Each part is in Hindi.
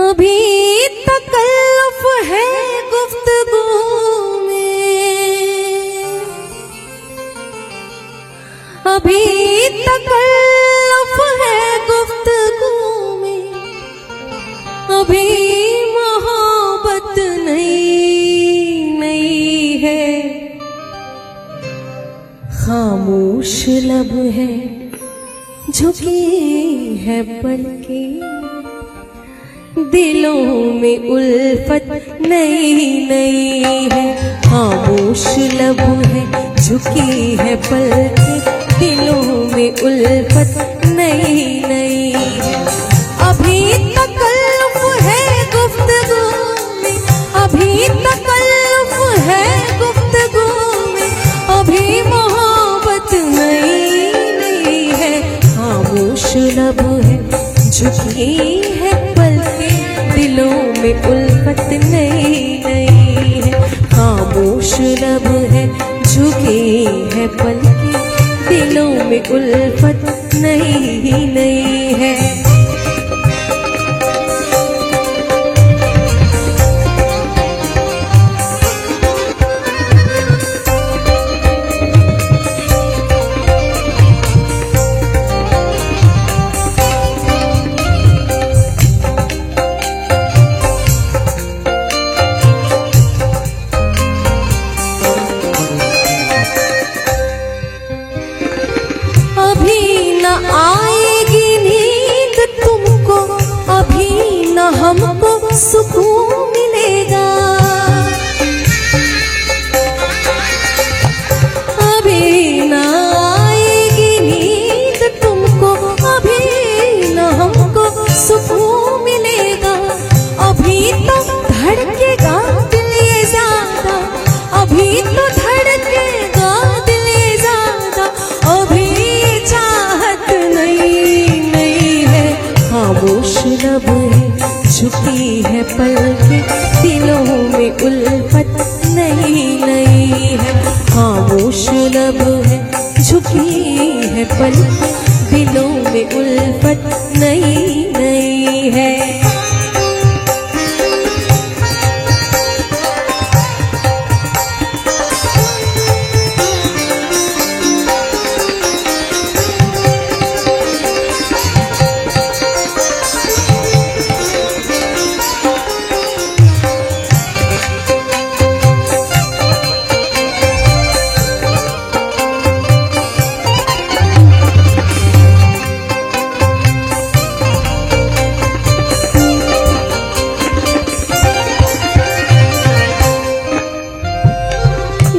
अभी तकल्लुफ़ है गुफ्तगू में, अभी तकल्लुफ़ है गुफ्तगू में, अभी मोहब्बत नई नई है। खामोश लब है, झुकी है पलकें, दिलों में उल्फत नई नई है। खामोश लब है, झुकी है पलकें, दिलों में उल्फत नई नई है। अभी तकल्लुफ़ है गुफ्तगू में, अभी तकल्लुफ़ है गुफ्तगू में, अभी मोहब्बत नई नई है। खामोश लब है, झुकी है पलकें, दिलों में उल्फत नई नई है। खामोश लब है, झुकी है पलकें, दिलों में उल्फत नई नई है। आएगी नींद तुमको, अभी न हमको सुकून मिलेगा। अभी न आएगी नींद तुमको, अभी न हमको सुकून मिलेगा। अभी तो धड़केगा दिल ये ज़्यादा, अभी तो धड़केगा दिल ये ज़्यादा, अभी खामोश लब है, झुकी है पलकें, दिलों में उल्फत नई नई है। खामोश लब है, झुकी है पलकें, दिलों में उल्फत नई नई है।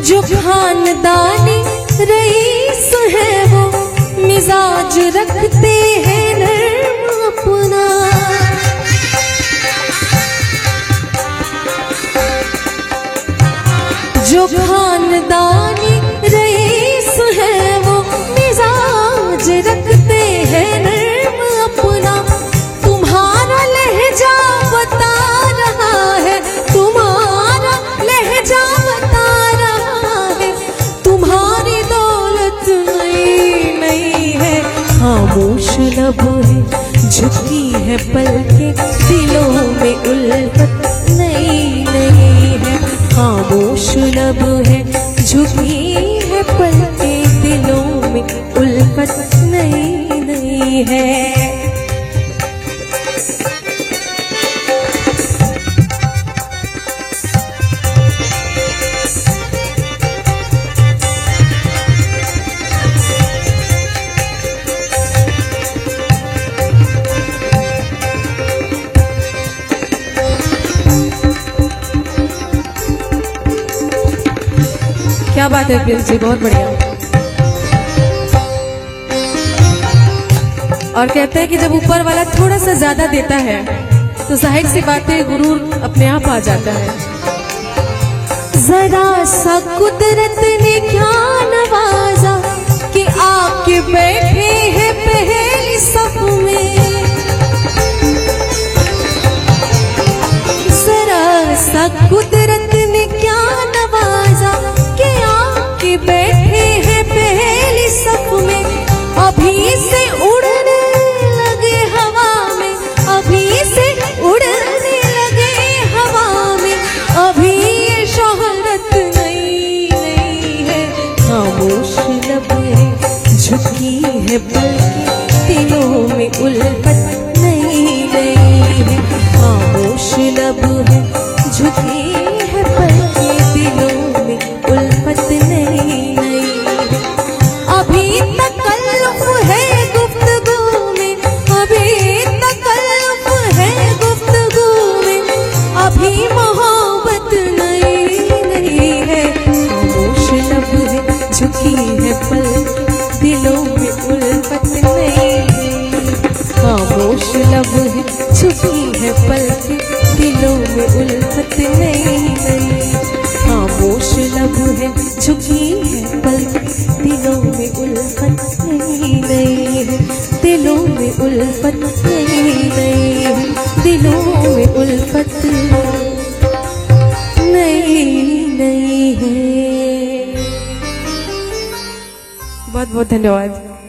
जो खानदानी रईस है वो मिजाज रखते हैं नर्म अपना। जो खानदानी रईस है वो मिजाज रखते हैं नर्म अपना। तुम्हारा लहजा बता रहा है, तुम्हारा लहजा बता रहा है, तुम्हारी दौलत नई नई है। खामोश लब है, झुकी है पलकें, दिलों में उल्फत नई नई है। खामोश लब है, झुकी है पलकें, दिलों में उल्फत नई नई है। क्या बात है प्रिंस जी, बहुत बढ़िया। और कहते हैं कि जब ऊपर वाला थोड़ा सा ज्यादा देता है तो जाहिर सी बात है गुरूर अपने आप आ जाता है। जरा सा कुदरत ने क्या नवाजा कि आके बैठे हैं पहली सफ में। जरा सा कुदरत ने क्या नवाजा कि आके बैठे हैं पहली सफ में। अभी से उड़ने लगे हवा में, अभी से उड़ने लब है झुकी है पलकें, दिलों में उल्फत नई नई है। अभी तकल्लुफ है गुफ्तगू में, अभी तकल्लुफ है गुफ्तगू में, अभी मोहब्बत नई नई है। खामोश लब है झुकी है पलकें, दिलों में उल्फत नई नई। खामोश लब है झुकी है पलकें, दिलों में उल्फत नई नई। खामोश लब है झुकी है पलकें, दिलों में उल्फत नई नई है। दिलों में उल्फत नई नई है, दिलों में उल्फत नई नई है। बहुत बहुत धन्यवाद।